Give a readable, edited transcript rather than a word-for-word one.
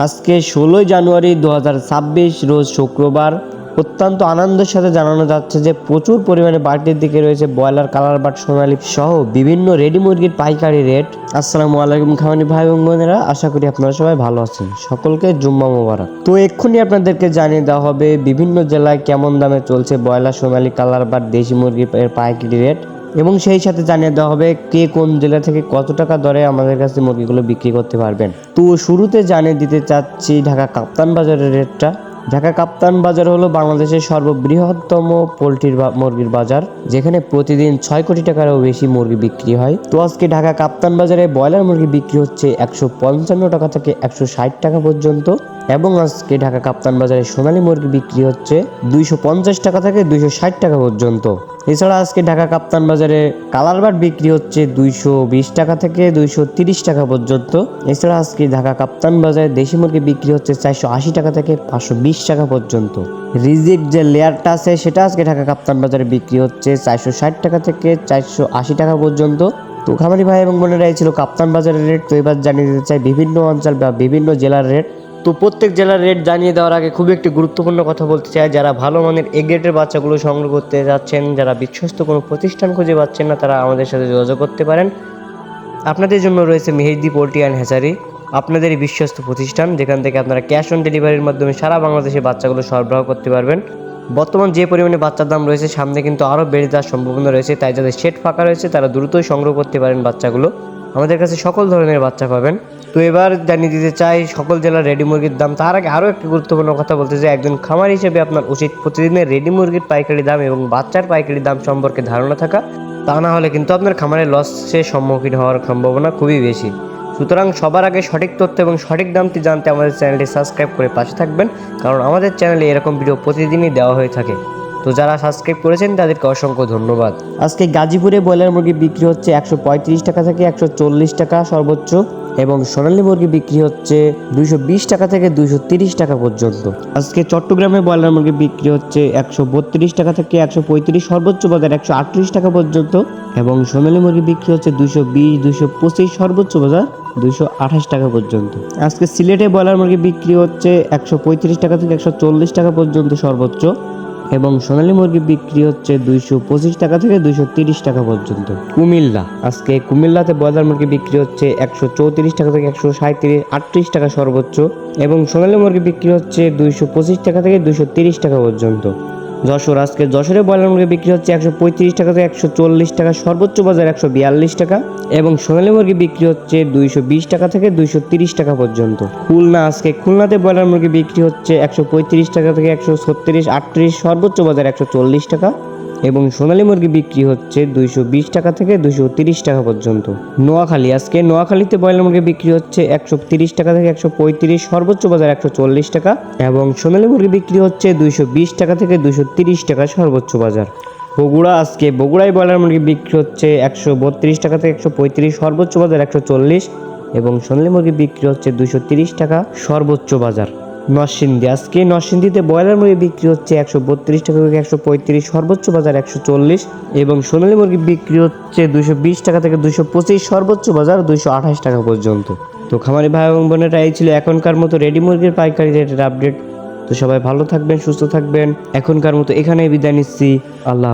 আজকে 16 জানুয়ারি 2026 রোজ শুক্রবার। অত্যন্ত আনন্দের সাথে জানানো যাচ্ছে যে প্রচুর পরিমাণে বাড়তির দিকে রয়েছে ব্রয়লার, কালার বাট, সোনালী সহ বিভিন্ন রেডি মুরগির পাইকারি রেট। আসসালামু আলাইকুম খামারি ভাই এবং বোনেরা, আশা করি আপনারা সবাই ভালো আছেন। সকলকে জুম্মা মোবারক। তো এক্ষুনি আপনাদেরকে জানিয়ে দেওয়া হবে বিভিন্ন জেলায় কেমন দামে চলছে ব্রয়লার, সোনালী, কালার বাট, দেশি মুরগির পাইকারি রেট, এবং সেই সাথে জানিয়ে দেওয়া হবে কে কোন জেলা থেকে কত টাকা দরে আমাদের কাছে মুরগিগুলো বিক্রি করতে পারবেন। তো শুরুতে জানিয়ে দিতে চাচ্ছি ঢাকা কাপ্তান বাজারের রেটটা। ঢাকা কাপ্তান বাজার হলো বাংলাদেশের সর্ববৃহত্তম পোলট্রির মুরগির বাজার, যেখানে প্রতিদিন 6 কোটি টাকারও বেশি মুরগি বিক্রি হয়। তো আজকে ঢাকা কাপ্তান বাজারে ব্রয়লার মুরগি বিক্রি হচ্ছে 155 টাকা থেকে 160 টাকা পর্যন্ত, এবং আজকে ঢাকা কাপ্তান বাজারে সোনালী মুরগি বিক্রি হচ্ছে 250 টাকা থেকে 260 টাকা পর্যন্ত। এছাড়া আজকে ঢাকা কাপ্তান বাজারে কালার বাট বিক্রি হচ্ছে 220 টাকা থেকে 230 টাকা পর্যন্ত। এছাড়া আজকে ঢাকা কাপ্তান বাজারে দেশি মুরগি বিক্রি হচ্ছে 480 টাকা থেকে 520 টাকা পর্যন্ত। রিজিক যে লেয়ারটা আছে সেটা আজকে ঢাকা কাপ্তান বাজারে বিক্রি হচ্ছে 460 টাকা থেকে 480 টাকা পর্যন্ত। তো খামারি ভাই এবং বোনেরা, এই ছিল কাপ্তান বাজারের রেট। তো এবার জানিয়ে দিতে চাই বিভিন্ন অঞ্চল বা বিভিন্ন জেলার রেট। তো প্রত্যেক জেলার রেট জানিয়ে দেওয়ার আগে খুবই একটি গুরুত্বপূর্ণ কথা বলতে চাই, যারা ভালো মানের এ গ্রেডের বাচ্চাগুলো সংগ্রহ করতে যাচ্ছেন, যারা বিশ্বস্ত কোনো প্রতিষ্ঠান খুঁজে পাচ্ছেন না, তারা আমাদের সাথে যোগাযোগ করতে পারেন। আপনাদের জন্য রয়েছে মেহেদি পোল্ট্রি অ্যান্ড হ্যাচারি, আপনাদেরই বিশ্বস্ত প্রতিষ্ঠান, যেখান থেকে আপনারা ক্যাশ অন ডেলিভারির মাধ্যমে সারা বাংলাদেশে বাচ্চাগুলো সরবরাহ করতে পারবেন। বর্তমান যে পরিমাণে বাচ্চার দাম রয়েছে, সামনে কিন্তু আরও বেড়ে যাওয়ার সম্ভাবনা রয়েছে, তাই যাদের শেড ফাঁকা রয়েছে তারা দ্রুতই সংগ্রহ করতে পারেন বাচ্চাগুলো। আমাদের কাছে সকল ধরনের বাচ্চা পাবেন। তো এবার জানিয়ে দিতে চাই সকল জেলার রেডি মুরগির দাম। তার আগে আরও একটি গুরুত্বপূর্ণ কথা বলতে চাই, একজন খামার হিসেবে আপনার উচিত প্রতিদিনের রেডি মুরগির পাইকারি দাম এবং বাচ্চার পাইকারি দাম সম্পর্কে ধারণা থাকা, তা না হলে কিন্তু আপনার খামারে লসের সম্মুখীন হওয়ার সম্ভাবনা খুবই বেশি। সুতরাং সবার আগে সঠিক তথ্য এবং সঠিক দামটি জানতে আমাদের চ্যানেলটি সাবস্ক্রাইব করে পাশে থাকবেন, কারণ আমাদের চ্যানেলে এরকম ভিডিও প্রতিদিনই দেওয়া হয়ে থাকে। তো যারা সাবস্ক্রাইব করেছেন তাদেরকে অসংখ্য ধন্যবাদ। আজকে গাজীপুরে ব্রয়লার মুরগি বিক্রি হচ্ছে 135 টাকা থেকে 140 টাকা সর্বোচ্চ, এবং সোনালী মুরগি বিক্রি হচ্ছে 220 টাকা থেকে 230 টাকা পর্যন্ত। আজকে চট্টগ্রামে ব্রয়লার মুরগি বিক্রি হচ্ছে 132 টাকা থেকে 135 সর্বোচ্চ বাজার 138 টাকা পর্যন্ত, এবং সোনালী মুরগি বিক্রি হচ্ছে 220, 225 সর্বোচ্চ বাজার 228 টাকা পর্যন্ত। আজকে সিলেটে ব্রয়লার মুরগি বিক্রি হচ্ছে 135 টাকা থেকে 140 টাকা পর্যন্ত সর্বোচ্চ, এবং সোনালী মুরগি বিক্রি হচ্ছে 225 টাকা থেকে 230 টাকা পর্যন্ত। কুমিল্লা, আজকে কুমিল্লাতে ব্রয়লার মুরগি বিক্রি হচ্ছে 134 টাকা থেকে 138 টাকা সর্বোচ্চ, এবং সোনালী মুরগি বিক্রি হচ্ছে 225 টাকা থেকে 230 টাকা পর্যন্ত। যশোর, আজকে যশোরে ব্রয়লার মুরগি বিক্রি হচ্ছে 135 টাকা থেকে 140 টাকা সর্বোচ্চ বাজার 142 টাকা, এবং সোনালী মুরগি বিক্রি হচ্ছে 220 টাকা থেকে 230 টাকা পর্যন্ত। খুলনা, আজকে খুলনাতে ব্রয়লার মুরগি বিক্রি হচ্ছে 135 টাকা থেকে 136, 38 সর্বোচ্চ বাজার 140 টাকা, এবং সোনালী মুরগি বিক্রি হচ্ছে 220 টাকা থেকে 230 টাকা পর্যন্ত। নোয়াখালী, আজকে নোয়াখালীতে ব্রয়লার মুরগি বিক্রি হচ্ছে 130 টাকা থেকে 135 সর্বোচ্চ বাজার 140 টাকা, এবং সোনালী মুরগি বিক্রি হচ্ছে 220 টাকা থেকে 230 টাকা সর্বোচ্চ বাজার। বগুড়া, আজকে বগুড়ায় ব্রয়লার মুরগি বিক্রি হচ্ছে 132 টাকা থেকে 135 সর্বোচ্চ বাজার 140, এবং সোনালী মুরগি বিক্রি হচ্ছে 230 টাকা সর্বোচ্চ বাজার। নরসিংদী, আজকে নরসিংদীতে ব্রয়লার মুরগি বিক্রি হচ্ছে 132 টাকা থেকে 135 সর্বোচ্চ বাজার 140, এবং সোনালী মুরগি বিক্রি হচ্ছে 220 টাকা থেকে 225 সর্বোচ্চ বাজার 228 টাকা পর্যন্ত। তো খামারি ভাই এবং বোনেরা, এই ছিল এখনকার মতো রেডি মুরগির পাইকারি রেটের আপডেট। তো সবাই ভালো থাকবেন, সুস্থ থাকবেন। এখনকার মতো এখানেই বিদায় নিচ্ছি। আল্লাহ।